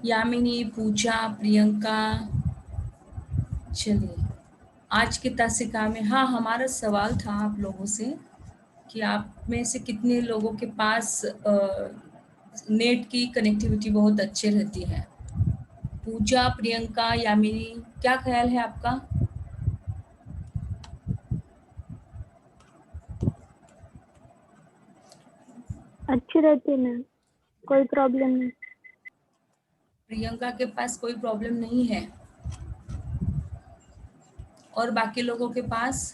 यामिनी, पूजा, प्रियंका। चलिए, आज की तासिका में हाँ, हमारा सवाल था आप लोगों से कि आप में से कितने लोगों के पास नेट की कनेक्टिविटी बहुत अच्छे रहती है। पूजा, प्रियंका, यामिनी, क्या ख्याल है आपका? अच्छी रहती है मैम, कोई प्रॉब्लम नहीं। प्रियंका के पास कोई प्रॉब्लम नहीं है और बाकी लोगों के पास?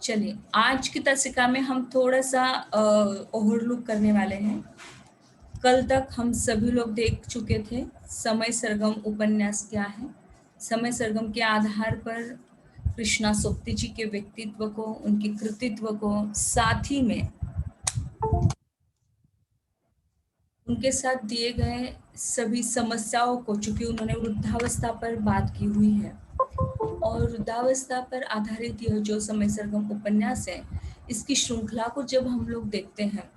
चलिए, आज की तासिका में हम थोड़ा सा ओवरलुक करने वाले हैं। कल तक हम सभी लोग देख चुके थे समय सरगम उपन्यास क्या है। समय सरगम के आधार पर कृष्णा सोप्ती जी के व्यक्तित्व को, उनके कृतित्व को, साथ ही में उनके साथ दिए गए सभी समस्याओं को, चूंकि उन्होंने वृद्धावस्था पर बात की हुई है और वृद्धावस्था पर आधारित यह जो समय सरगम उपन्यास है, इसकी श्रृंखला को जब हम लोग देखते हैं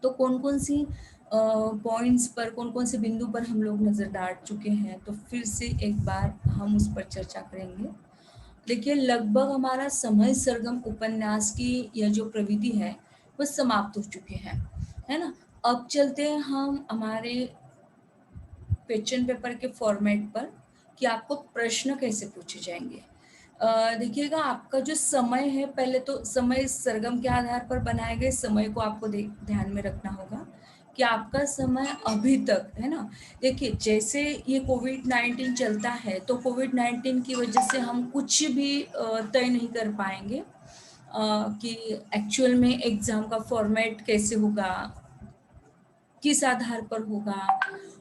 तो कौन कौन सी पॉइंट्स पर, कौन कौन से बिंदु पर हम लोग नज़र डाल चुके हैं, तो फिर से एक बार हम उस पर चर्चा करेंगे। देखिए, लगभग हमारा समय सरगम उपन्यास की यह जो प्रविधि है वह समाप्त हो चुके हैं, है ना। अब चलते हैं हम हमारे क्वेश्चन पेपर के फॉर्मेट पर कि आपको प्रश्न कैसे पूछे जाएंगे। देखिएगा, आपका जो समय है, पहले तो समय सरगम के आधार पर बनाए गए समय को आपको ध्यान में रखना होगा कि आपका समय अभी तक, है ना। देखिए, जैसे ये कोविड-19 चलता है तो कोविड-19 की वजह से हम कुछ भी तय नहीं कर पाएंगे कि एक्चुअल में एग्ज़ाम का फॉर्मेट कैसे होगा, किस आधार पर होगा।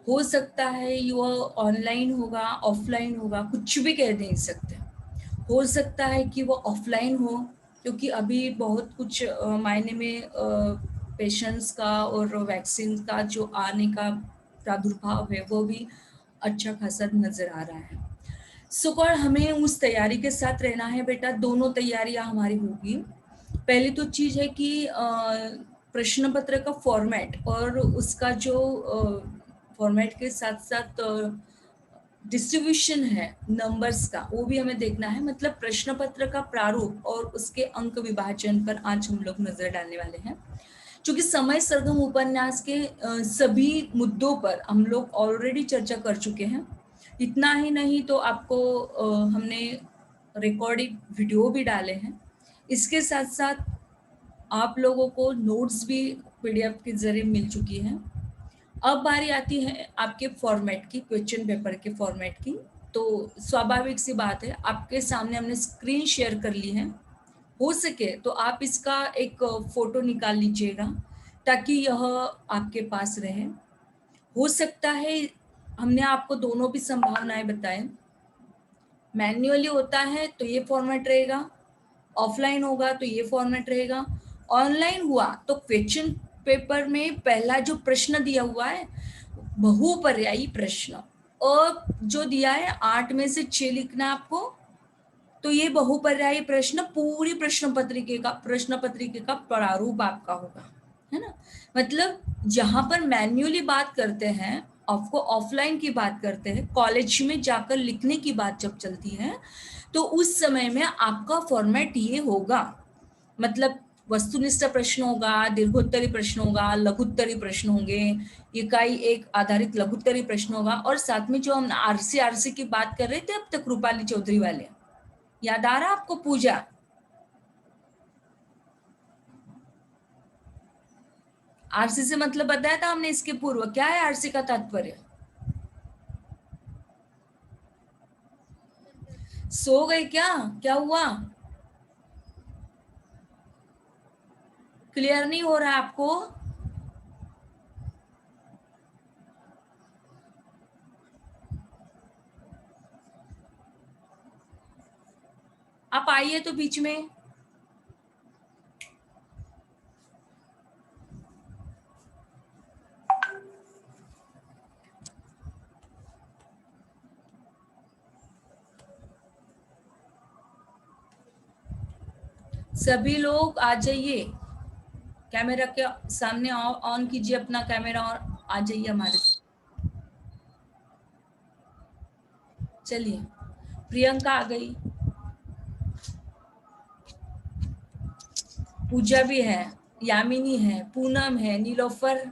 हो सकता है वो ऑनलाइन होगा, ऑफलाइन होगा, कुछ भी कह नहीं सकते। हो सकता है कि वो ऑफलाइन हो, क्योंकि अभी बहुत कुछ मायने में पेशेंट्स का और वैक्सीन का जो आने का प्रादुर्भाव है वो भी अच्छा खासा नज़र आ रहा है। सो और हमें उस तैयारी के साथ रहना है बेटा, दोनों तैयारियां हमारी होगी। पहली तो चीज़ है कि प्रश्न पत्र का फॉर्मेट और उसका जो फॉर्मेट के साथ साथ डिस्ट्रीब्यूशन है नंबर्स का, वो भी हमें देखना है। मतलब प्रश्न पत्र का प्रारूप और उसके अंक विभाजन पर आज हम लोग नजर डालने वाले हैं। क्योंकि समय सरगम उपन्यास के सभी मुद्दों पर हम लोग ऑलरेडी चर्चा कर चुके हैं। इतना ही नहीं तो आपको हमने रिकॉर्डिंग वीडियो भी डाले हैं। इसके साथ साथ आप लोगों को नोट्स भी पीडीएफ के जरिए मिल चुकी हैं। अब बारी आती है आपके फॉर्मेट की, क्वेश्चन पेपर के फॉर्मेट की। तो स्वाभाविक सी बात है, आपके सामने हमने स्क्रीन शेयर कर ली है। हो सके तो आप इसका एक फोटो निकाल लीजिएगा ताकि यह आपके पास रहे। हो सकता है, हमने आपको दोनों भी संभावनाएं बताएं। मैन्युअली होता है तो ये फॉर्मेट रहेगा, ऑफलाइन होगा तो ये फॉर्मेट रहेगा, ऑनलाइन हुआ तो क्वेश्चन पेपर में पहला जो प्रश्न दिया हुआ है बहुपर्यायी प्रश्न, और जो दिया है 8 में से 6 लिखना आपको, तो ये बहुपर्यायी प्रश्न पूरी प्रश्न पत्रिके का प्रारूप आपका होगा, है ना। मतलब जहां पर मैन्युअली बात करते हैं, आपको ऑफलाइन की बात करते हैं, कॉलेज में जाकर लिखने की बात जब चलती है, तो उस समय में आपका फॉर्मेट ये होगा। मतलब वस्तुनिष्ठ प्रश्न होगा, दीर्घोत्तरी प्रश्न होगा, लघुत्तरी प्रश्न होंगे, इकाई एक आधारित लघुत्तरी प्रश्न होगा, और साथ में जो हम आरसी की बात कर रहे थे अब तक, रूपाली चौधरी वाले, याद आ रहा आपको? पूजा, आरसी से मतलब बताया था हमने इसके पूर्व, क्या है आरसी का तात्पर्य? सो गए क्या? क्या हुआ? क्लियर नहीं हो रहा है आपको? आप आइए तो बीच में। सभी लोग आ जाइए। कैमरा के सामने ऑन कीजिए अपना कैमरा और आ जाइए हमारे। चलिए, प्रियंका आ गई, पूजा भी है, यामिनी है, पूनम है, नीलोफर।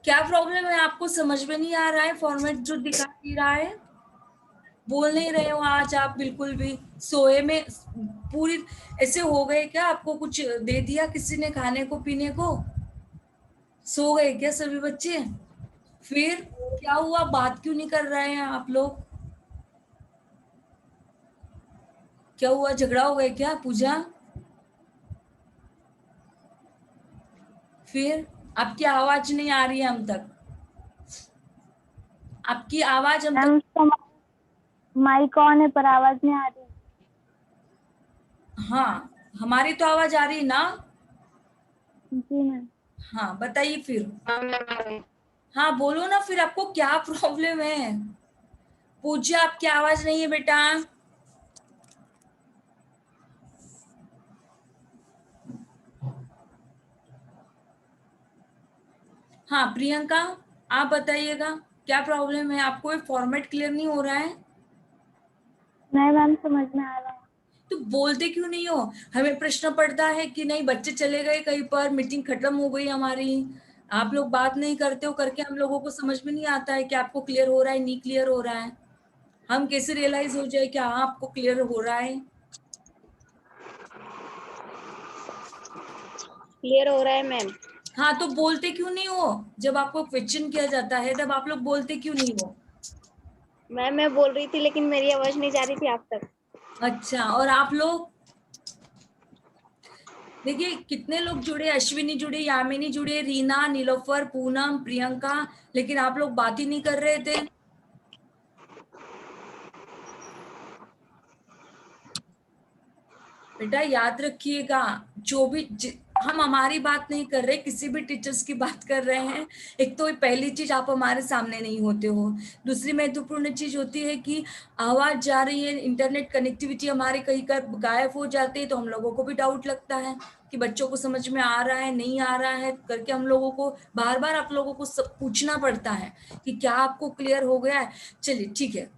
क्या प्रॉब्लम है आपको? समझ में नहीं आ रहा है? फॉर्मेट जो दिखाई दे रहा है, बोल नहीं रहे हो आज आप बिल्कुल भी? सोए में पूरी ऐसे हो गए क्या? आपको कुछ दे दिया किसी ने खाने को पीने को? सो गए क्या सभी बच्चे? फिर क्या हुआ? बात क्यों नहीं कर रहे हैं आप लोग? क्या हुआ? झगड़ा हो गया क्या पूजा? फिर आपकी आवाज नहीं आ रही है हम तक, आपकी आवाज हम तक। मैम उसका माइक ऑन है पर आवाज नहीं आ रही। हाँ, हमारी तो आवाज आ रही है ना? जी मैम। हाँ, बताइए फिर। हाँ, बोलो ना फिर, आपको क्या प्रॉब्लम है? पूजा, आपकी आवाज नहीं है बेटा। हाँ प्रियंका, आप बताइएगा क्या प्रॉब्लम है आपको? ये फॉर्मेट क्लियर नहीं हो रहा है नहीं मैम समझ में आ रहा है। तो बोलते क्यों नहीं हो? हमें प्रश्न पड़ता है कि नहीं बच्चे चले गए कहीं पर, मीटिंग खत्म हो गई हमारी, आप लोग बात नहीं करते हो करके हम लोगों को समझ में नहीं आता है कि आपको क्लियर हो रहा है नहीं क्लियर हो रहा है। हम कैसे रियलाइज हो जाए कि हाँ आपको क्लियर हो रहा है? क्लियर हो रहा है मैम। हाँ, तो बोलते क्यों नहीं हो? जब आपको क्वेश्चन किया जाता है तब आप लोग बोलते क्यों नहीं हो? मैम मैं बोल रही थी लेकिन मेरी आवाज नहीं जा रही थी आप तक। अच्छा, और आप लोग देखिए कितने लोग जुड़े, अश्विनी जुड़े, यामिनी जुड़े, रीना, नीलोफर, पूनम, प्रियंका, लेकिन आप लोग बात ही नहीं कर रहे थे। बेटा याद रखिएगा, जो भी हम हमारी बात नहीं कर रहे, किसी भी टीचर्स की बात कर रहे हैं। एक तो पहली चीज, आप हमारे सामने नहीं होते हो। दूसरी महत्वपूर्ण चीज होती है कि आवाज जा रही है, इंटरनेट कनेक्टिविटी हमारे कहीं का गायब हो जाती है, तो हम लोगों को भी डाउट लगता है कि बच्चों को समझ में आ रहा है नहीं आ रहा है करके हम लोगों को बार बार आप लोगों को सब पूछना पड़ता है कि क्या आपको क्लियर हो गया है। चलिए ठीक है,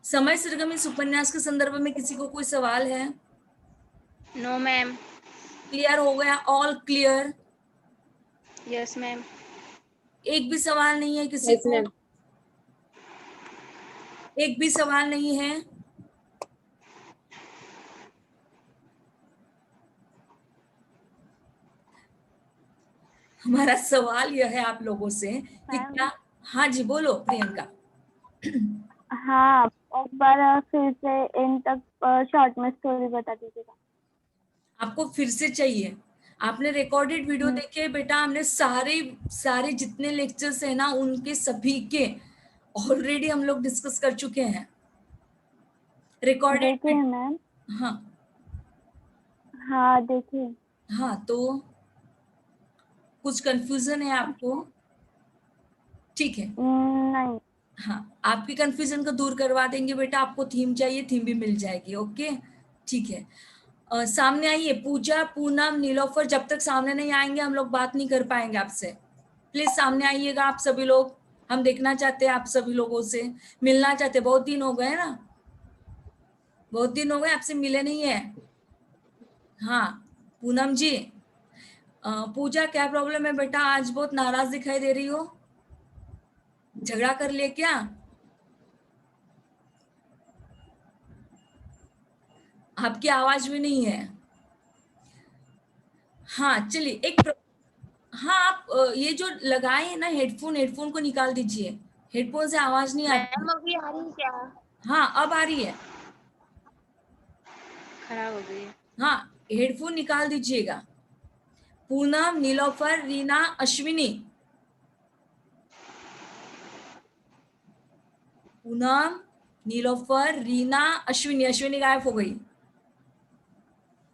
समय सरगम इस उपन्यास के संदर्भ में किसी को कोई सवाल है? No ma'am. क्लियर हो गया? All clear? Yes ma'am. एक भी सवाल नहीं है किसी यस को? मैम। एक भी सवाल नहीं है? हमारा सवाल यह है आप लोगों से कि मैम क्या। हाँ जी, बोलो प्रियंका। हाँ, एक बार फिर से एंड तक शॉर्ट में स्टोरी बता दीजिएगा। आपको फिर से चाहिए? आपने रिकॉर्डेड वीडियो देखे बेटा? हमने सारे सारे जितने लेक्चर्स है ना उनके सभी के ऑलरेडी हम लोग डिस्कस कर चुके हैं देखिए रिकॉर्डेड। मैम। हाँ। हाँ देखिए। हाँ, तो कुछ कंफ्यूजन है आपको? ठीक है। नहीं। हाँ, आपकी कंफ्यूजन को दूर करवा देंगे बेटा। आपको थीम चाहिए, थीम भी मिल जाएगी। ओके, ठीक है। सामने आइए, पूजा, पूनम, नीलोफर। जब तक सामने नहीं आएंगे हम लोग बात नहीं कर पाएंगे आपसे। प्लीज सामने आइएगा आप सभी लोग, हम देखना चाहते हैं आप सभी लोगों से, मिलना चाहते हैं। बहुत दिन हो गए ना, बहुत दिन हो गए आपसे मिले नहीं है। हाँ पूनम जी। पूजा, क्या प्रॉब्लम है बेटा? आज बहुत नाराज दिखाई दे रही हो, झगड़ा कर लिए क्या? आपकी आवाज भी नहीं है। हाँ चलिए, हाँ आप ये जो लगाए हैं ना हेडफोन, हेडफोन को निकाल दीजिए। हेडफोन से आवाज नहीं आती। मैम अभी आ रही क्या? हाँ अब आ रही है। खराब हो गई है। हाँ, हेडफोन निकाल दीजिएगा। पूनम, नीलोफर, रीना, अश्विनी। पूनम, नीलोफर, रीना, अश्विनी। अश्विनी गायब हो गई।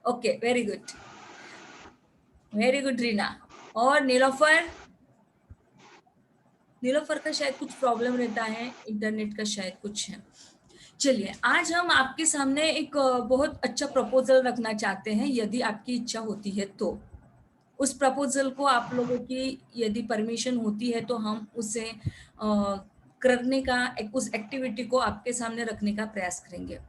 Okay, very good, very good Reena. और नीलोफर, नीलोफर का शायद कुछ प्रॉब्लम रहता है, इंटरनेट का शायद कुछ है। चलिए, आज हम आपके सामने एक बहुत अच्छा प्रपोजल रखना चाहते हैं, यदि आपकी इच्छा होती है तो। उस प्रपोजल को आप लोगों की यदि परमिशन होती है तो हम उसे करने का उस एक्टिविटी को आपके सामने रखने का प्रयास करेंगे।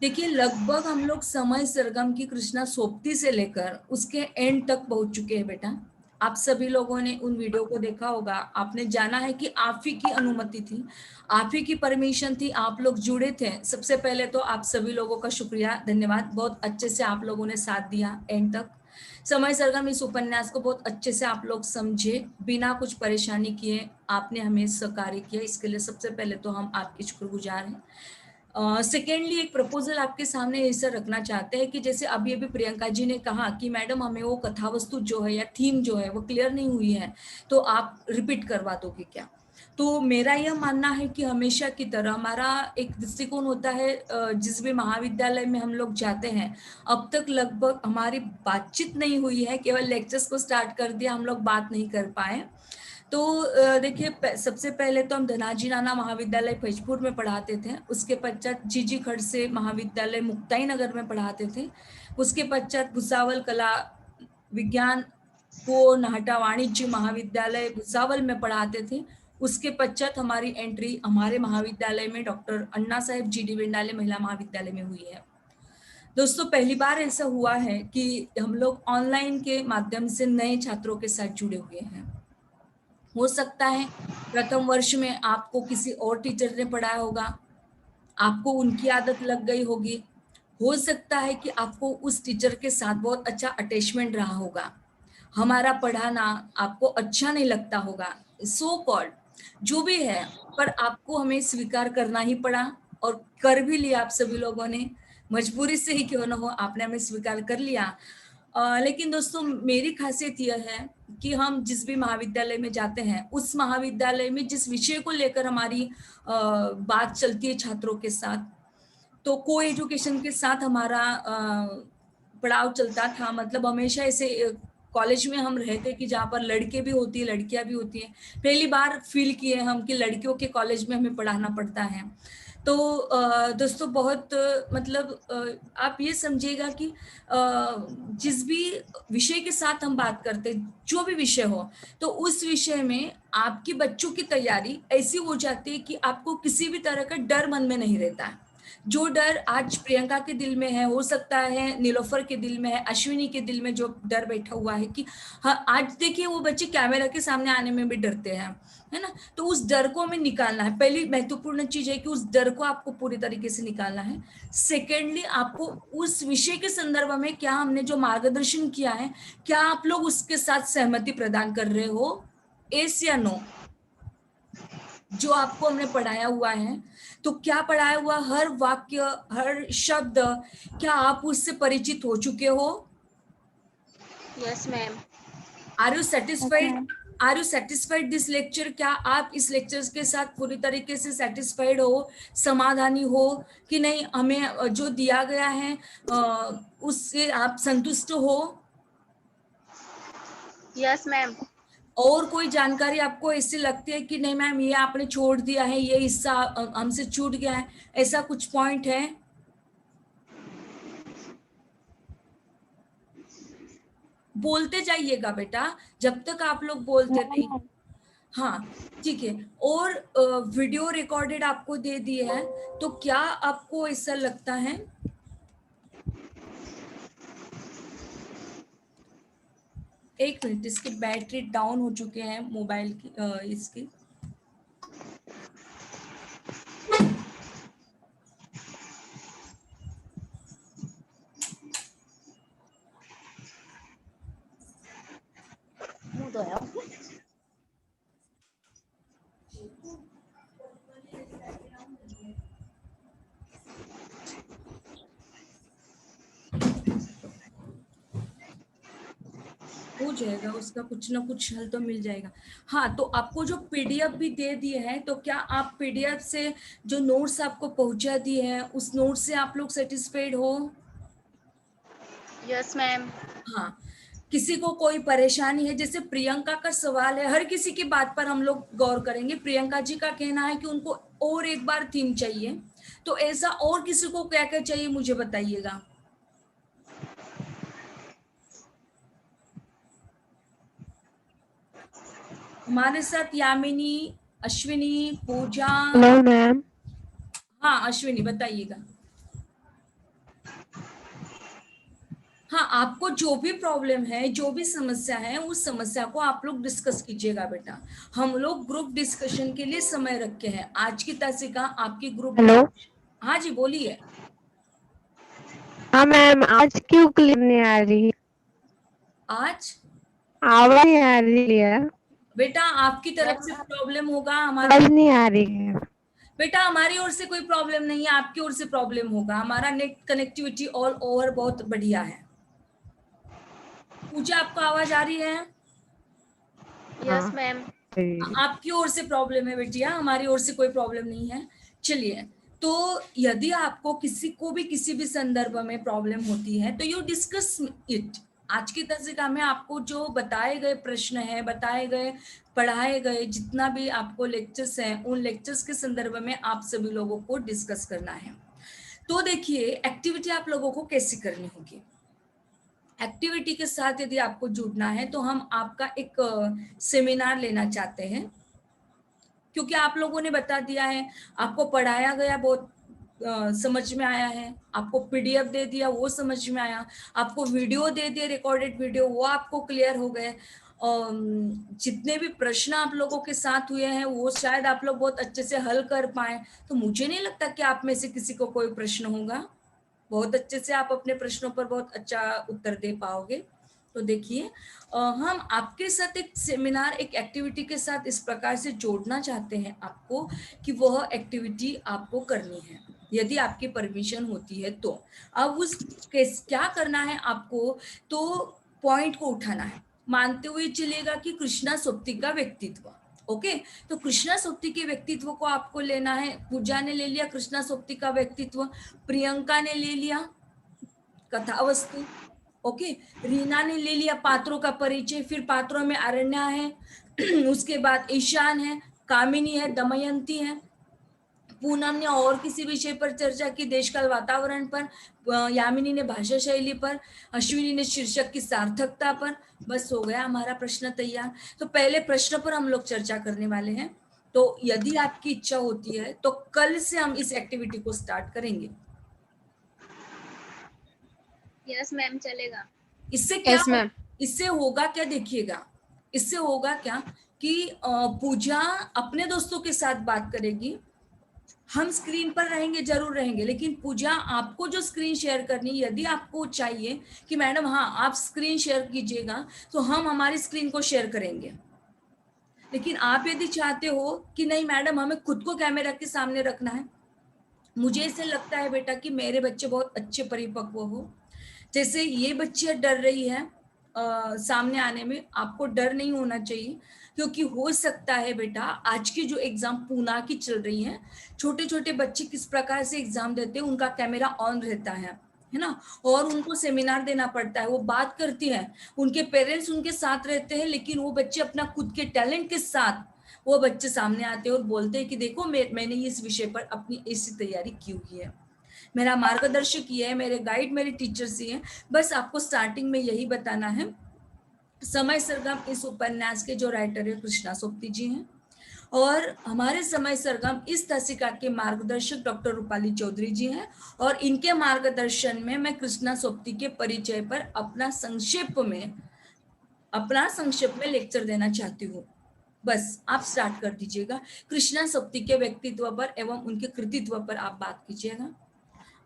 देखिए, लगभग हम लोग समय सरगम की कृष्णा सोबती से लेकर उसके एंड तक पहुंच चुके हैं बेटा। आप सभी लोगों ने उन वीडियो को देखा होगा, आपने जाना है कि आप ही की अनुमति थी, आप ही की परमिशन थी, आप लोग जुड़े थे। सबसे पहले तो आप सभी लोगों का शुक्रिया, धन्यवाद। बहुत अच्छे से आप लोगों ने साथ दिया एंड तक। समय सरगम इस उपन्यास को बहुत अच्छे से आप लोग समझे, बिना कुछ परेशानी किए आपने हमें सहकार्य किया, इसके लिए सबसे पहले तो हम आपके शुक्रगुजार हैं। सेकेंडली, एक प्रपोजल आपके सामने ऐसा रखना चाहते हैं कि जैसे अभी अभी प्रियंका जी ने कहा कि मैडम हमें वो कथावस्तु जो है या थीम जो है वो क्लियर नहीं हुई है, तो आप रिपीट करवा दोगे क्या? तो मेरा यह मानना है कि हमेशा की तरह हमारा एक दृष्टिकोण होता है, जिस भी महाविद्यालय में हम लोग जाते हैं, अब तक लगभग हमारी बातचीत नहीं हुई है, केवल लेक्चर्स को स्टार्ट कर दिया, हम लोग बात नहीं कर पाए। तो देखिए, सबसे पहले तो हम धनाजी नाना महाविद्यालय फैजपुर में पढ़ाते थे, उसके पश्चात जीजी खड़से महाविद्यालय मुक्ताई नगर में पढ़ाते थे, उसके पश्चात भुसावल कला विज्ञान को नाहटा वाणिज्य महाविद्यालय भुसावल में पढ़ाते थे। उसके पश्चात हमारी एंट्री हमारे महाविद्यालय में डॉक्टर अन्ना साहेब GD वेंडाले महिला महाविद्यालय में हुई है। दोस्तों, पहली बार ऐसा हुआ है कि हम लोग ऑनलाइन के माध्यम से नए छात्रों के साथ जुड़े हुए हैं। हो सकता है प्रथम वर्ष में आपको किसी और टीचर ने पढ़ाया होगा, आपको उनकी आदत लग गई होगी। हो सकता है कि आपको उस टीचर के साथ बहुत अच्छा अटैचमेंट रहा होगा, हमारा पढ़ाना आपको अच्छा नहीं लगता होगा, सो कॉल्ड जो भी है, पर आपको हमें स्वीकार करना ही पड़ा और कर भी लिया। आप सभी लोगों ने मजबूरी से ही क्यों ना हो, आपने हमें स्वीकार कर लिया। लेकिन दोस्तों, मेरी खासियत यह है कि हम जिस भी महाविद्यालय में जाते हैं, उस महाविद्यालय में जिस विषय को लेकर हमारी बात चलती है छात्रों के साथ, तो को एजुकेशन के साथ हमारा पड़ाव चलता था। मतलब हमेशा ऐसे कॉलेज में हम रहते कि जहाँ पर लड़के भी होती है लड़कियां भी होती है। पहली बार फील किए हम कि लड़कियों के कॉलेज में हमें पढ़ाना पड़ता है। तो दोस्तों, बहुत मतलब आप ये समझिएगा कि जिस भी विषय के साथ हम बात करते, जो भी विषय हो, तो उस विषय में आपकी बच्चों की तैयारी ऐसी हो जाती है कि आपको किसी भी तरह का डर मन में नहीं रहता है। जो डर आज प्रियंका के दिल में है, हो सकता है नीलोफर के दिल में है, अश्विनी के दिल में जो डर बैठा हुआ है कि हाँ, आज देखिए वो बच्चे कैमरा के सामने आने में भी डरते हैं, है ना। तो उस डर को हमें निकालना है। पहली महत्वपूर्ण चीज है कि उस डर को आपको पूरी तरीके से निकालना है। सेकेंडली, आपको उस विषय के संदर्भ में क्या हमने जो मार्गदर्शन किया है, क्या आप लोग उसके साथ सहमति प्रदान कर रहे हो, यस या नो। जो आपको हमने पढ़ाया हुआ है, तो क्या पढ़ाया हुआ हर वाक्य हर शब्द क्या आप उससे परिचित हो चुके हो? Yes ma'am. Are you satisfied? Are you satisfied this lecture? क्या आप इस लेक्चर के साथ पूरी तरीके से सेटिस्फाइड हो, समाधानी हो कि नहीं? हमें जो दिया गया है उससे आप संतुष्ट हो? Yes ma'am. और कोई जानकारी आपको ऐसी लगती है कि नहीं मैम ये आपने छोड़ दिया है, ये हिस्सा हमसे छूट गया है, ऐसा कुछ पॉइंट है? बोलते जाइएगा बेटा, जब तक आप लोग बोलते नहीं। हाँ, ठीक है। और वीडियो रिकॉर्डेड आपको दे दिए है, तो क्या आपको ऐसा लगता है? एक मिनट, इसकी बैटरी डाउन हो चुके हैं मोबाइल की, इसकी। मुंह धोया। हो जाएगा, उसका कुछ ना कुछ हल तो मिल जाएगा। हाँ, तो आपको जो पीडीएफ भी दे दिए हैं, तो क्या आप पीडीएफ से जो नोट्स आपको पहुंचा दिए हैं, उस नोट से आप लोग सेटिस्फाइड हो? Yes ma'am. हाँ, किसी को कोई परेशानी है? जैसे प्रियंका का सवाल है, हर किसी की बात पर हम लोग गौर करेंगे। प्रियंका जी का कहना है कि उनको और एक बार थीम चाहिए, तो ऐसा और किसी को क्या क्या चाहिए मुझे बताइएगा। हमारे साथ यामिनी, अश्विनी, पूजा। Hello ma'am. हाँ अश्विनी बताइएगा। हाँ, आपको जो भी प्रॉब्लम है, जो भी समस्या है, उस समस्या को आप लोग डिस्कस कीजिएगा बेटा। हम लोग ग्रुप डिस्कशन के लिए समय रखे हैं। आज की तासिका आपकी ग्रुप। हेलो। हाँ जी बोलिए। हाँ मैम, आज क्यों क्लियर नहीं आ रही? आज आवाज नहीं आ रही है। बेटा आपकी तरफ से प्रॉब्लम होगा, हमारा आवाज नहीं आ रही है। बेटा हमारी ओर से कोई प्रॉब्लम नहीं है, आपकी ओर से प्रॉब्लम होगा। हमारा नेट कनेक्टिविटी ऑल ओवर बहुत बढ़िया है। पूजा आपको आवाज आ रही है? Yes ma'am. आपकी ओर से प्रॉब्लम है बेटिया, हमारी ओर से कोई प्रॉब्लम नहीं है। चलिए, तो यदि आपको किसी को भी किसी भी संदर्भ में प्रॉब्लम होती है तो यू डिस्कस इट। आज की तासिका में आपको जो बताए गए प्रश्न है, बताए गए, पढ़ाए गए जितना भी आपको लेक्चर्स हैं, उन लेक्चर्स के संदर्भ में आप सभी लोगों को डिस्कस करना है। तो देखिए, एक्टिविटी आप लोगों को कैसी करनी होगी। एक्टिविटी के साथ यदि आपको जुड़ना है तो हम आपका एक सेमिनार लेना चाहते हैं, क्योंकि आप लोगों ने बता दिया है, आपको पढ़ाया गया, बहुत समझ में आया है, आपको पीडीएफ दे दिया वो समझ में आया, आपको वीडियो दे दिए, रिकॉर्डेड वीडियो, वो आपको क्लियर हो गए। जितने भी प्रश्न आप लोगों के साथ हुए हैं वो शायद आप लोग बहुत अच्छे से हल कर पाए। तो मुझे नहीं लगता कि आप में से किसी को कोई प्रश्न होगा। बहुत अच्छे से आप अपने प्रश्नों पर बहुत अच्छा उत्तर दे पाओगे। तो देखिए, हम आपके साथ एक सेमिनार, एक एक्टिविटी के साथ इस प्रकार से जोड़ना चाहते हैं आपको कि वह एक्टिविटी आपको करनी है, यदि आपकी परमिशन होती है तो। अब उस क्या करना है आपको, तो पॉइंट को उठाना है, मानते हुए चलेगा कि कृष्णा सोप्ती का व्यक्तित्व। ओके, तो कृष्णा सोप्ती के व्यक्तित्व को आपको लेना है। पूजा ने ले लिया कृष्णा सोप्ती का व्यक्तित्व, प्रियंका ने ले लिया कथा वस्तु, ओके, रीना ने ले लिया पात्रों का परिचय, फिर पात्रों में अरण्या है, उसके बाद ईशान है, कामिनी है, दमयंती है, पूनम ने और किसी विषय पर चर्चा की, देशकाल वातावरण पर, यामिनी ने भाषा शैली पर, अश्विनी ने शीर्षक की सार्थकता पर। बस हो गया हमारा प्रश्न तैयार। तो पहले प्रश्न पर हम लोग चर्चा करने वाले हैं। तो यदि आपकी इच्छा होती है तो कल से हम इस एक्टिविटी को स्टार्ट करेंगे। यस मैम चलेगा। इससे क्या Yes, ma'am. इससे होगा क्या, देखिएगा, इससे होगा क्या कि पूजा अपने दोस्तों के साथ बात करेगी, हम स्क्रीन पर रहेंगे, जरूर रहेंगे, लेकिन पूजा आपको जो स्क्रीन शेयर करनी, यदि आपको चाहिए कि मैडम हाँ आप स्क्रीन शेयर कीजिएगा, तो हम हमारी स्क्रीन को शेयर करेंगे। लेकिन आप यदि चाहते हो कि नहीं मैडम हमें खुद को कैमरा के सामने रखना है, मुझे ऐसे लगता है बेटा कि मेरे बच्चे बहुत अच्छे परिपक्व हो। जैसे ये बच्चियां डर रही है सामने आने में, आपको डर नहीं होना चाहिए, क्योंकि हो सकता है बेटा आज की जो एग्जाम पूना की चल रही है, छोटे छोटे बच्चे किस प्रकार से एग्जाम देते हैं, उनका कैमरा ऑन रहता है ना, और उनको सेमिनार देना पड़ता है, वो बात करती है, उनके पेरेंट्स उनके साथ रहते हैं, लेकिन वो बच्चे अपना खुद के टैलेंट के साथ वो बच्चे सामने आते हैं और बोलते हैं कि देखो मैंने इस विषय पर अपनी ऐसी तैयारी क्यों की है, मेरा मार्गदर्शक ये है, मेरे गाइड मेरे टीचर्स ही हैं। बस आपको स्टार्टिंग में यही बताना है। समय सरगम इस उपन्यास के जो राइटर है कृष्णा सोप्ती जी हैं, और हमारे समय सरगम इस तासिका के मार्गदर्शक डॉक्टर रूपाली चौधरी जी हैं, और इनके मार्गदर्शन में मैं कृष्णा सोप्ती के परिचय पर अपना संक्षेप में लेक्चर देना चाहती हूँ। बस आप स्टार्ट कर दीजिएगा, कृष्णा सोप्ती के व्यक्तित्व पर एवं उनके कृतित्व पर आप बात कीजिएगा।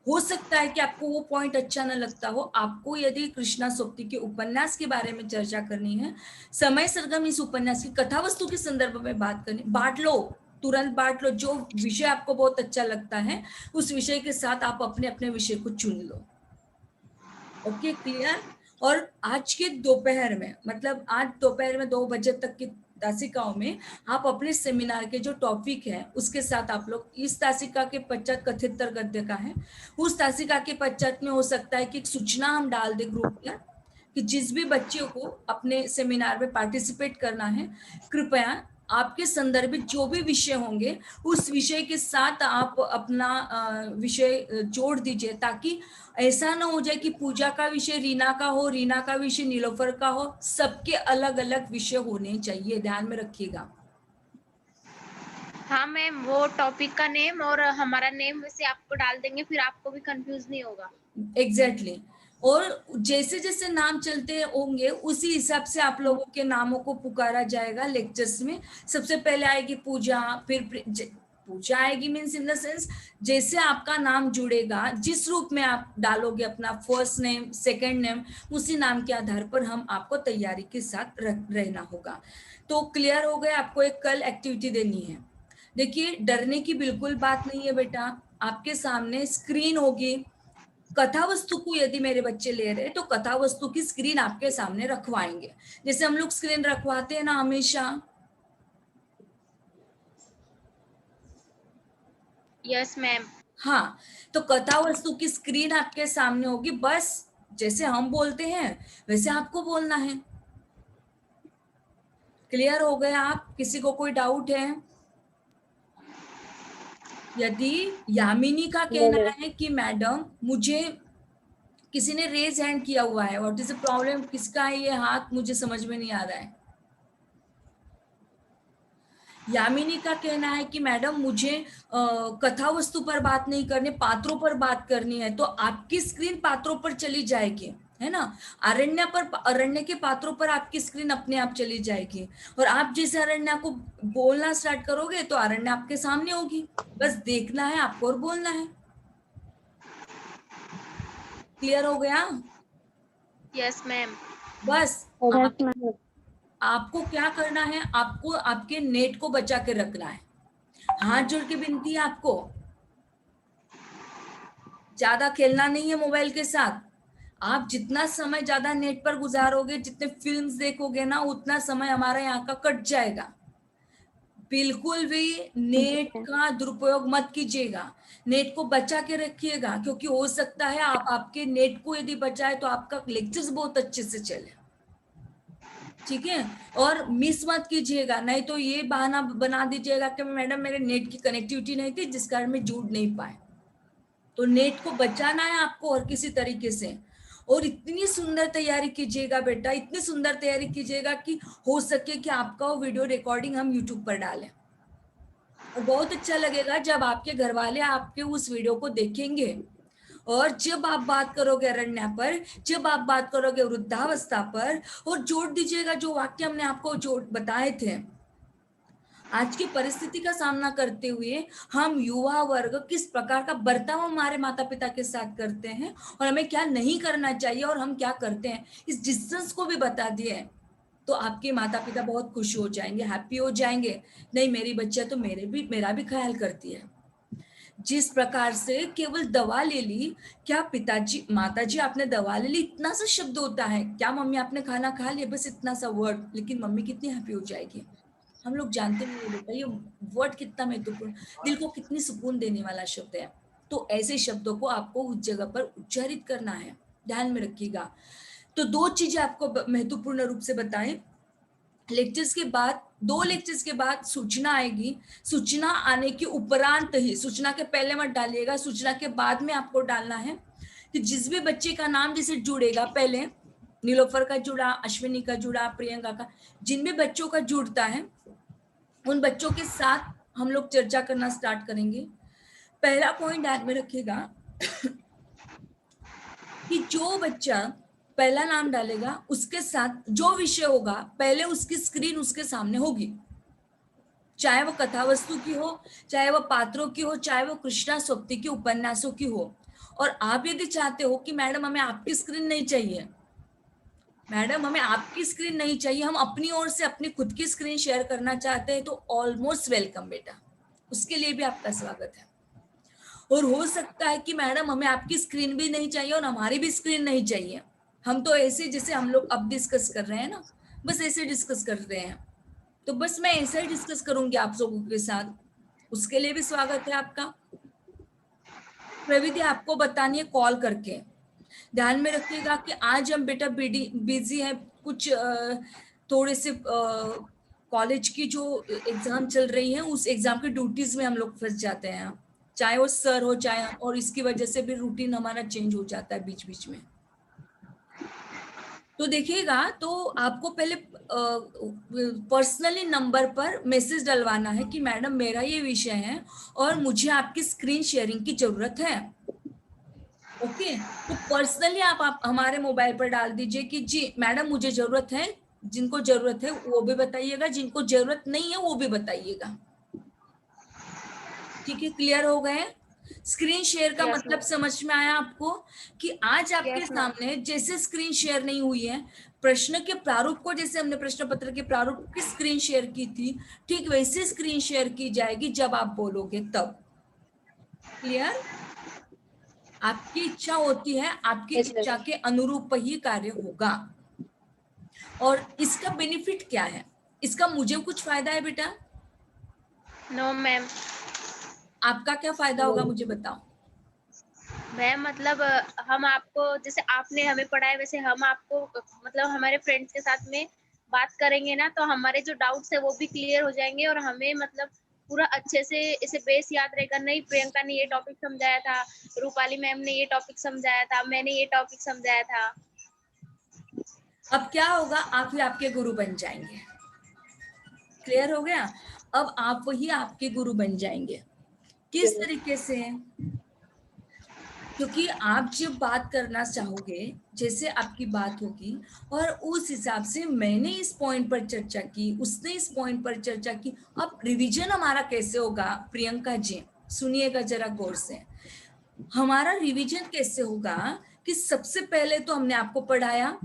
हो सकता है कि आपको वो पॉइंट अच्छा न लगता हो, आपको यदि कृष्णा सोप्ती के उपन्यास के बारे में चर्चा करनी है, समय सरगम इस उपन्यास की कथा वस्तु के संदर्भ में बात करनी, बांट लो, तुरंत बांट लो, जो विषय आपको बहुत अच्छा लगता है उस विषय के साथ आप अपने अपने विषय को चुन लो। Okay, clear. और आज के दोपहर में, मतलब आज दोपहर में 2 बजे तक की तासिकाओं में आप अपने सेमिनार के जो टॉपिक है उसके साथ आप लोग, इस तासिका के पश्चात कथितर गद्य का है, उस तासिका के पश्चात में हो सकता है कि एक सूचना हम डाल दे ग्रुप में कि जिस भी बच्चे को अपने सेमिनार में पार्टिसिपेट करना है, कृपया आपके संदर्भित जो भी विषय होंगे उस विषय के साथ आप अपना विषय जोड़ दीजिए, ताकि ऐसा ना हो जाए कि पूजा का विषय रीना का हो, रीना का विषय नीलोफर का हो। सबके अलग अलग विषय होने चाहिए, ध्यान में रखिएगा। हाँ मैम, वो टॉपिक का नेम और हमारा नेम वैसे आपको डाल देंगे, फिर आपको भी कंफ्यूज नहीं होगा। एग्जैक्टली और जैसे जैसे नाम चलते होंगे उसी हिसाब से आप लोगों के नामों को पुकारा जाएगा लेक्चर्स में। सबसे पहले आएगी पूजा, फिर पूजा आएगी मीन्स इन द सेंस जैसे आपका नाम जुड़ेगा, जिस रूप में आप डालोगे अपना फर्स्ट नेम सेकंड नेम, उसी नाम के आधार पर हम आपको तैयारी के साथ रहना होगा। तो क्लियर हो गया। आपको एक कल एक्टिविटी देनी है। देखिए, डरने की बिल्कुल बात नहीं है बेटा। आपके सामने स्क्रीन होगी। कथा वस्तु को यदि मेरे बच्चे ले रहे हैं तो कथा वस्तु की स्क्रीन आपके सामने रखवाएंगे, जैसे हम लोग स्क्रीन रखवाते हैं ना हमेशा। Yes ma'am. हाँ, तो कथा वस्तु की स्क्रीन आपके सामने होगी। बस जैसे हम बोलते हैं वैसे आपको बोलना है। क्लियर हो गया? आप किसी को कोई डाउट है? यदि यामिनी का कहना है कि मैडम मुझे किसी ने रेज हैंड किया हुआ है, व्हाट इज द प्रॉब्लम, किसका है ये हाथ, मुझे समझ में नहीं आ रहा है। यामिनी का कहना है कि मैडम मुझे कथा वस्तु पर बात नहीं करनी, पात्रों पर बात करनी है। तो आपकी स्क्रीन पात्रों पर चली जाएगी, है ना। अरण्य के पात्रों पर आपकी स्क्रीन अपने आप चली जाएगी, और आप जैसे अरण्या को बोलना स्टार्ट करोगे तो अरण्य आपके सामने होगी। बस देखना है आपको और बोलना है। क्लियर हो गया? Yes ma'am. बस यस मैम। आपको क्या करना है, आपको आपके नेट को बचा के रखना है। हाथ जोड़ के विनती है आपको, ज्यादा खेलना नहीं है मोबाइल के साथ। आप जितना समय ज्यादा नेट पर गुजारोगे, जितने फिल्म्स देखोगे ना, उतना समय हमारा यहाँ का कट जाएगा। बिल्कुल भी नेट का दुरुपयोग मत कीजिएगा। नेट को बचा के रखिएगा, क्योंकि हो सकता है आप आपके नेट को यदि बचाए तो आपका लेक्चर्स बहुत अच्छे से चले। ठीक है, और मिस मत कीजिएगा, नहीं तो ये बहाना बना दीजिएगा कि मैडम मेरे नेट की कनेक्टिविटी नहीं थी जिस कारण मैं जुड़ नहीं पाए। तो नेट को बचाना है आपको और किसी तरीके से। और इतनी सुंदर तैयारी कीजिएगा बेटा, इतनी सुंदर तैयारी कीजिएगा कि हो सके कि आपका वो वीडियो रिकॉर्डिंग हम यूट्यूब पर डालें। और बहुत अच्छा लगेगा जब आपके घर वाले आपके उस वीडियो को देखेंगे। और जब आप बात करोगे अरण्या पर, जब आप बात करोगे वृद्धावस्था पर, और जोड़ दीजिएगा जो वाक्य हमने आपको जोड़ बताए थे। आज की परिस्थिति का सामना करते हुए हम युवा वर्ग किस प्रकार का बर्ताव हमारे माता पिता के साथ करते हैं, और हमें क्या नहीं करना चाहिए और हम क्या करते हैं, इस डिस्टेंस को भी बता दिए, तो आपके माता पिता बहुत खुश हो जाएंगे, हैप्पी हो जाएंगे। नहीं, मेरी बच्चा तो मेरा भी ख्याल करती है। जिस प्रकार से केवल दवा ले ली, क्या पिताजी माताजी आपने दवा ले ली, इतना सा शब्द होता है। क्या मम्मी आपने खाना खा लिया, बस इतना सा वर्ड, लेकिन मम्मी कितनी हैप्पी हो जाएगी। हम लोग जानते नहीं है बेटा ये वर्ड कितना महत्वपूर्ण, दिल को कितनी सुकून देने वाला शब्द है। तो ऐसे शब्दों को आपको उस जगह पर उच्चारित करना है, ध्यान में रखिएगा। तो दो चीजें आपको महत्वपूर्ण रूप से बताएं। लेक्चर्स के बाद, 2 लेक्चर्स के बाद सूचना आएगी। सूचना आने के उपरांत ही, सूचना के पहले मत डालिएगा, सूचना के बाद में आपको डालना है कि जिस भी बच्चे का नाम जैसे जुड़ेगा, पहले नीलोफर का जुड़ा, अश्विनी का जुड़ा, प्रियंका का, जिन भी बच्चों का जुड़ता है उन बच्चों के साथ हम लोग चर्चा करना स्टार्ट करेंगे। पहला पॉइंट ध्यान में रखिएगा कि जो बच्चा पहला नाम डालेगा उसके साथ जो विषय होगा पहले उसकी स्क्रीन उसके सामने होगी, चाहे वो कथा वस्तु की हो, चाहे वो पात्रों की हो, चाहे वो कृष्णा सोप्ती की उपन्यासों की हो। और आप यदि चाहते हो कि मैडम हमें आपकी स्क्रीन नहीं चाहिए, मैडम हमें आपकी स्क्रीन नहीं चाहिए, हम अपनी ओर से अपनी खुद की स्क्रीन शेयर करना चाहते हैं, तो ऑलमोस्ट वेलकम बेटा, उसके लिए भी आपका स्वागत है। और हो सकता है कि मैडम हमें आपकी स्क्रीन भी नहीं चाहिए और हमारी भी स्क्रीन नहीं चाहिए, हम तो ऐसे जैसे हम लोग अब डिस्कस कर रहे हैं ना, बस ऐसे डिस्कस कर रहे हैं, तो बस मैं ऐसा ही डिस्कस करूंगी आप लोगों के साथ, उसके लिए भी स्वागत है आपका। प्रविधि आपको बतानी है कॉल करके। ध्यान में रखिएगा कि आज हम बेटा बिजी हैं, कुछ थोड़े से कॉलेज की जो एग्जाम चल रही है उस एग्जाम की ड्यूटीज में हम लोग फंस जाते हैं, चाहे वो सर हो चाहे, और इसकी वजह से भी रूटीन हमारा चेंज हो जाता है बीच बीच में। तो देखिएगा, तो आपको पहले पर्सनली नंबर पर मैसेज डलवाना है कि मैडम मेरा ये विषय है और मुझे आपकी स्क्रीन शेयरिंग की जरूरत है। ओके, तो पर्सनली आप हमारे मोबाइल पर डाल दीजिए कि जी मैडम मुझे जरूरत है, जिनको जरूरत है वो भी बताइएगा, जिनको जरूरत नहीं है वो भी बताइएगा। ठीक है, क्लियर हो गए? स्क्रीन शेयर का Yes, मतलब ma'am. समझ में आया आपको कि आज आपके Yes, ma'am. सामने जैसे स्क्रीन शेयर नहीं हुई है, प्रश्न के प्रारूप को जैसे हमने प्रश्न पत्र के प्रारूप की स्क्रीन शेयर की थी, ठीक वैसे स्क्रीन शेयर की जाएगी जब आप बोलोगे तब। क्लियर? आपकी इच्छा होती है, आपकी Yes, ma'am. इच्छा के अनुरूप ही कार्य होगा। और इसका बेनिफिट क्या है? इसका मुझे कुछ फायदा है बेटा? No, ma'am. आपका क्या फायदा होगा मुझे बताओ। मैम मतलब हम आपको जैसे आपने हमें पढ़ाया वैसे हम आपको मतलब हमारे फ्रेंड्स के साथ में बात करेंगे ना, तो हमारे जो डाउट्स है वो भी क्लियर हो जाएंगे और हमें मतलब पूरा अच्छे से इसे बेस याद रहेगा। नहीं, प्रियंका ने ये टॉपिक समझाया था, रूपाली मैम ने ये टॉपिक समझाया था, मैंने ये टॉपिक समझाया था। अब क्या होगा, आप ही आपके गुरु बन जाएंगे। क्लियर हो गया? अब आप वही आपके गुरु बन जाएंगे। किस तरीके से? क्योंकि आप जब बात करना चाहोगे, जैसे आपकी बात होगी और उस हिसाब से मैंने इस पॉइंट पर चर्चा की, उसने इस पॉइंट पर चर्चा की। अब रिवीजन हमारा कैसे होगा प्रियंका जी, सुनिएगा जरा गौर से। हमारा रिवीजन कैसे होगा कि सबसे पहले तो हमने आपको पढ़ाया,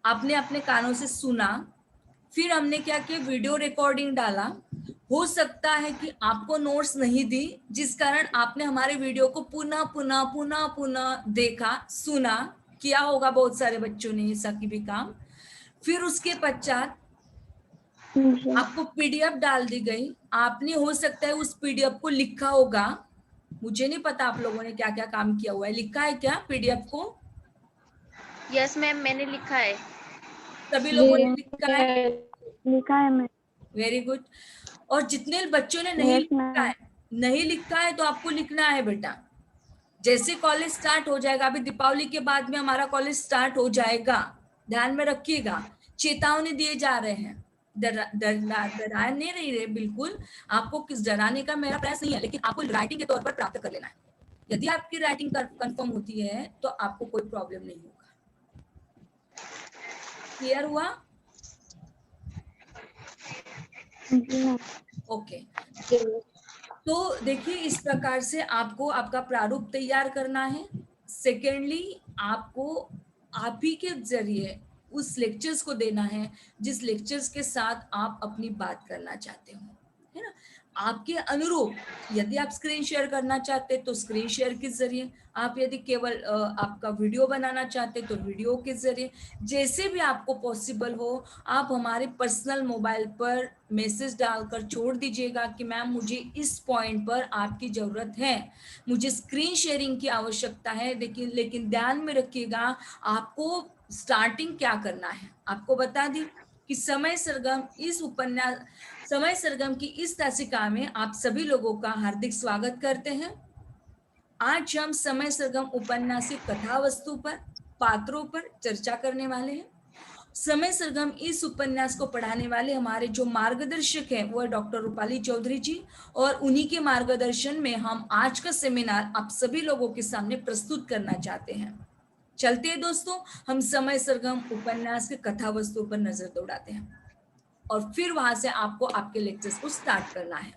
आपने अपने कानों से सुना, फिर हमने क्या किया, वीडियो रिकॉर्डिंग डाला। हो सकता है कि आपको नोट्स नहीं दी, जिस कारण आपने हमारे वीडियो को पुनः पुनः पुनः पुनः देखा, सुना, किया होगा बहुत सारे बच्चों ने ऐसा की भी काम। फिर उसके पश्चात जी आपको पीडीएफ डाल दी गई, आपने हो सकता है उस पीडीएफ को लिखा होगा। मुझे नहीं पता आप लोगों ने क्या क्या काम किया हुआ है, लिखा है क्या पीडीएफ को? यस मैम, मैंने लिखा है। सभी लोगों ने लिखा है? लिखा है मैं। Very good. और जितने बच्चों ने नहीं यस लिखा है, मैम। नहीं लिखा है तो आपको लिखना है बेटा। जैसे कॉलेज स्टार्ट हो जाएगा, अभी दीपावली के बाद में हमारा कॉलेज स्टार्ट हो जाएगा, ध्यान में रखिएगा। चेतावनी दिए जा रहे हैं, डरा नहीं रही बिल्कुल, आपको किस डराने का मेरा प्रयास नहीं है, लेकिन आपको राइटिंग के तौर पर प्राप्त कर लेना है। यदि आपकी राइटिंग कंफर्म होती है तो आपको कोई प्रॉब्लम नहीं होगा। क्लियर हुआ? ओके। तो देखिए, इस प्रकार से आपको आपका प्रारूप तैयार करना है। सेकेंडली, आपको आप ही के जरिए उस लेक्चर्स को देना है जिस लेक्चर्स के साथ आप अपनी बात करना चाहते हो, है ना। आपके अनुरूप, यदि आप स्क्रीन शेयर करना चाहते तो स्क्रीन शेयर के जरिए, आप यदि केवल आपका वीडियो बनाना चाहते तो वीडियो के जरिए, जैसे भी आपको पॉसिबल हो, आप हमारे पर्सनल मोबाइल पर मैसेज डालकर छोड़ दीजिएगा कि मैम मुझे इस पॉइंट पर आपकी जरूरत है, मुझे स्क्रीन शेयरिंग की आवश्यकता है। लेकिन ध्यान में रखिएगा, आपको स्टार्टिंग क्या करना है। आपको बता दी कि समय सरगम की इस तासिका में आप सभी लोगों का हार्दिक स्वागत करते हैं। आज हम समय सरगम उपन्यासिक कथा वस्तु पर, पात्रों पर चर्चा करने वाले हैं। समय सरगम इस उपन्यास को पढ़ाने वाले हमारे जो मार्गदर्शक हैं वो है डॉक्टर रूपाली चौधरी जी, और उन्हीं के मार्गदर्शन में हम आज का सेमिनार आप सभी लोगों के सामने प्रस्तुत करना चाहते हैं। चलते हैं दोस्तों, हम समय सरगम उपन्यास के कथा वस्तु पर नजर दौड़ाते हैं और फिर वहां से आपको आपके लेक्चर्स को स्टार्ट करना है।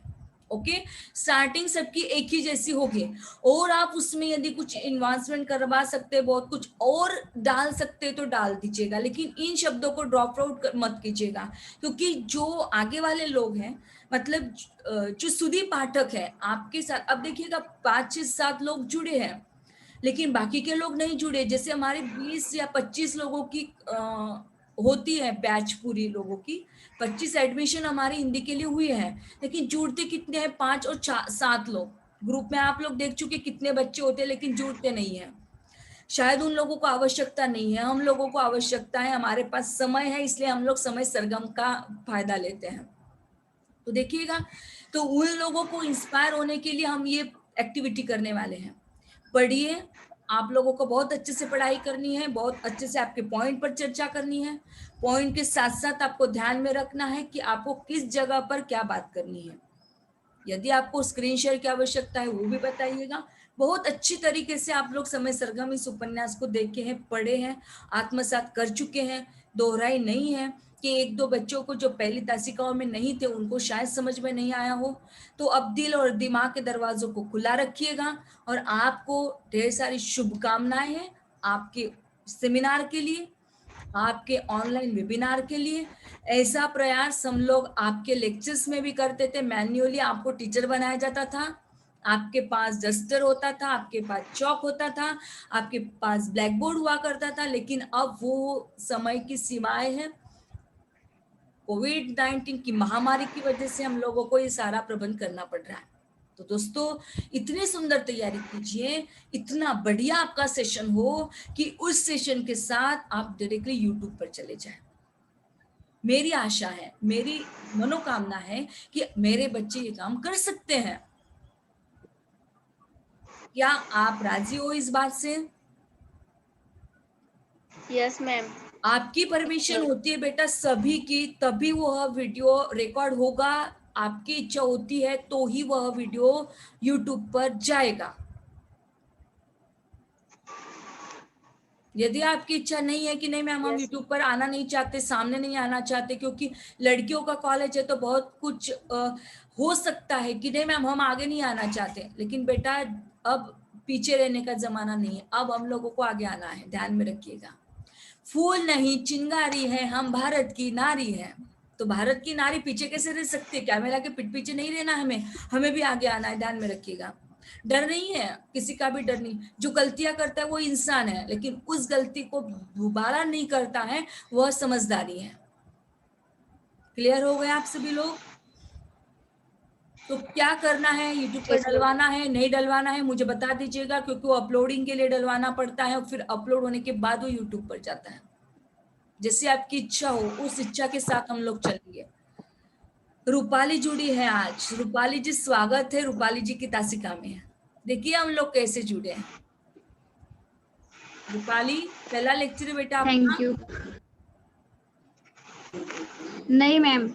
ओके, स्टार्टिंग सबकी एक ही जैसी होगी, और आप उसमें यदि कुछ एडवांसमेंट करवा सकते, बहुत कुछ और डाल सकते तो डाल दीजिएगा, लेकिन इन शब्दों को ड्रॉप आउट मत कीजिएगा, क्योंकि जो आगे वाले लोग हैं, मतलब जो सुधी पाठक है आपके साथ, अब देखिएगा 5-7 लोग जुड़े हैं लेकिन बाकी के लोग नहीं जुड़े। जैसे हमारे 20 या 25 लोगों की होती है बैच, पूरी लोगों की 25 एडमिशन हमारी हिंदी के लिए हुई है, लेकिन जुड़ते कितने हैं? 5 और 7 लोग। ग्रुप में आप लोग देख चुके कितने बच्चे होते हैं, लेकिन जुड़ते नहीं है। शायद उन लोगों को आवश्यकता नहीं है, हम लोगों को आवश्यकता है, हमारे पास समय है, इसलिए हम लोग समय सरगम का फायदा लेते हैं। तो देखिएगा, तो उन लोगों को इंस्पायर होने के लिए हम ये एक्टिविटी करने वाले हैं। पढ़िए, आप लोगों को बहुत अच्छे से पढ़ाई करनी है, बहुत अच्छे से आपके पॉइंट पर चर्चा करनी है। पॉइंट के साथ साथ आपको ध्यान में रखना है कि आपको किस जगह पर क्या बात करनी है। यदि आपको स्क्रीन शेयर की आवश्यकता है वो भी बताइएगा। बहुत अच्छी तरीके से आप लोग समय सरगम इस उपन्यास को देखे हैं, पढ़े हैं, आत्मसात कर चुके हैं। दोहराई नहीं है कि एक दो बच्चों को जो पहली तासिकाओं में नहीं थे उनको शायद समझ में नहीं आया हो, तो अब दिल और दिमाग के दरवाजों को खुला रखिएगा। और आपको ढेर सारी शुभकामनाएं हैं आपके सेमिनार के लिए, आपके ऑनलाइन वेबिनार के लिए। ऐसा प्रयास हम लोग आपके लेक्चर्स में भी करते थे। मैन्युअली आपको टीचर बनाया जाता था, आपके पास डस्टर होता था, आपके पास चौक होता था, आपके पास ब्लैक बोर्ड हुआ करता था, लेकिन अब वो समय की सीमाएं हैं। कोविड-19 की महामारी की वजह से हम लोगों को ये सारा प्रबंध करना पड़ रहा है। तो दोस्तों, इतनी सुंदर तैयारी कीजिए, इतना बढ़िया आपका सेशन हो कि उस सेशन के साथ आप डायरेक्टली यूट्यूब पर चले जाएं। मेरी आशा है, मेरी मनोकामना है कि मेरे बच्चे ये काम कर सकते हैं। क्या आप राजी हो इस बात से? Yes ma'am. आपकी परमिशन होती है बेटा सभी की, तभी वह वीडियो रिकॉर्ड होगा। आपकी इच्छा होती है तो ही वह वीडियो यूट्यूब पर जाएगा। यदि आपकी इच्छा नहीं है कि नहीं मैम हम यूट्यूब पर आना नहीं चाहते, सामने नहीं आना चाहते, क्योंकि लड़कियों का कॉलेज है तो बहुत कुछ हो सकता है कि नहीं मैम हम आगे नहीं आना चाहते, लेकिन बेटा अब पीछे रहने का जमाना नहीं है, अब हम लोगों को आगे आना है, ध्यान में रखिएगा। फूल नहीं चिंगारी है, हम भारत की नारी है। तो भारत की नारी पीछे कैसे रह सकती है? कैमरा के पीठ पीछे नहीं रहना, हमें भी आगे आना है, ध्यान में रखिएगा। डर नहीं है, किसी का भी डर नहीं। जो गलतियां करता है वो इंसान है, लेकिन उस गलती को दोबारा नहीं करता है, वह समझदारी है। क्लियर हो गए आप सभी लोग? तो क्या करना है, यूट्यूब पर डलवाना है नहीं डलवाना है मुझे बता दीजिएगा, क्योंकि वो अपलोडिंग के लिए डलवाना पड़ता है और फिर अपलोड होने के बाद वो यूट्यूब पर जाता है। जैसे आपकी इच्छा हो उस इच्छा के साथ हम लोग चलेंगे। रूपाली जुड़ी है आज। रूपाली जी स्वागत है, रूपाली जी की तासिका में। देखिए हम लोग कैसे जुड़े हैं। रूपाली, पहला लेक्चर है बेटा आपका? Thank you. नहीं मैम।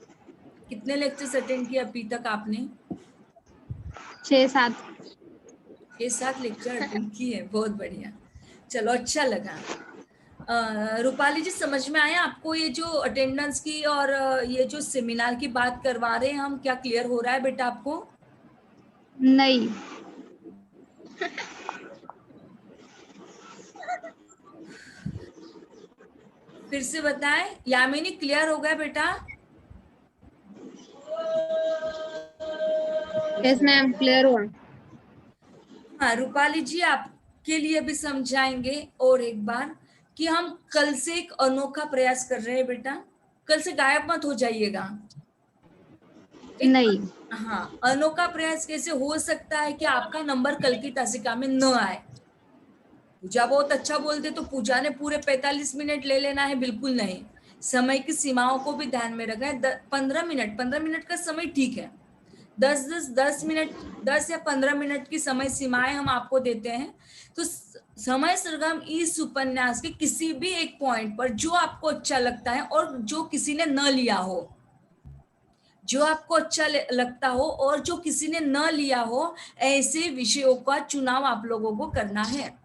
कितने लेक्चर्स अटेंड किए अभी तक आपने? 6-7 लेक्चर अटेंड किए, बहुत बढ़िया, चलो अच्छा लगा। रूपाली जी समझ में आया आपको ये जो अटेंडेंस की और ये जो सेमिनार की बात करवा रहे हैं हम, क्या क्लियर हो रहा है बेटा आपको? नहीं। फिर से बताएं। यामिनी क्लियर हो गया बेटा? यस मैम क्लियर हुआ। हाँ रूपाली जी आपके लिए भी समझाएंगे और एक बार कि हम कल से एक अनोखा प्रयास कर रहे हैं बेटा। कल से गायब मत हो जाइएगा। नहीं। हाँ, अनोखा प्रयास कैसे हो सकता है कि आपका नंबर कल की तासिका में न आए। पूजा बहुत अच्छा बोलते तो पूजा ने पूरे 45 मिनट ले लेना है, बिल्कुल नहीं। समय की सीमाओं को भी ध्यान में रखना है। 15 मिनट का समय ठीक है। 10 मिनट, 10 या 15 मिनट की समय सीमाएं हम आपको देते हैं। तो समय सरगम इस उपन्यास के किसी भी एक पॉइंट पर जो आपको अच्छा लगता है और जो किसी ने न लिया हो, जो आपको अच्छा लगता हो और जो किसी ने न लिया हो, ऐसे विषयों का चुनाव आप लोगों को करना है,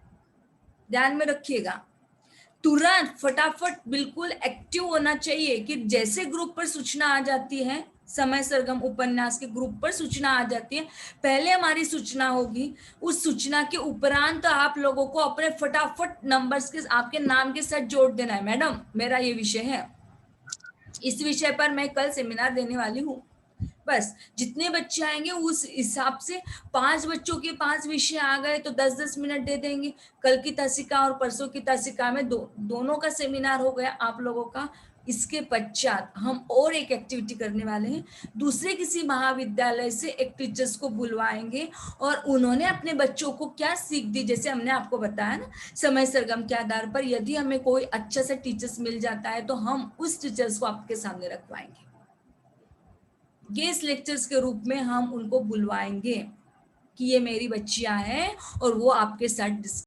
ध्यान में रखिएगा। तुरंत फटाफट बिल्कुल एक्टिव होना चाहिए कि जैसे ग्रुप पर सूचना आ जाती है, समय सरगम उपन्यास के ग्रुप पर सूचना आ जाती है, पहले हमारी सूचना होगी, उस सूचना के उपरांत तो आप लोगों को अपने फटाफट नंबर्स के आपके नाम के साथ जोड़ देना है। मैडम मेरा ये विषय है, इस विषय पर मैं कल सेमिनार देने वाली हूँ। बस जितने बच्चे आएंगे उस हिसाब से 5 बच्चों के 5 विषय आ गए तो 10-10 मिनट दे देंगे। कल की तासिका और परसों की तासिका में दोनों का सेमिनार हो गया आप लोगों का इसके पश्चात हम और एक एक्टिविटी करने वाले हैं, दूसरे किसी महाविद्यालय से एक टीचर्स को बुलवाएंगे और उन्होंने अपने बच्चों को क्या सीख दी, जैसे हमने आपको बताया ना समय सरगम के आधार पर यदि हमें कोई अच्छा सा टीचर्स मिल जाता है तो हम उस टीचर्स को आपके सामने रखवाएंगे, गेस्ट लेक्चर्स के रूप में हम उनको बुलवाएंगे कि ये मेरी बच्चियां हैं और वो आपके साथ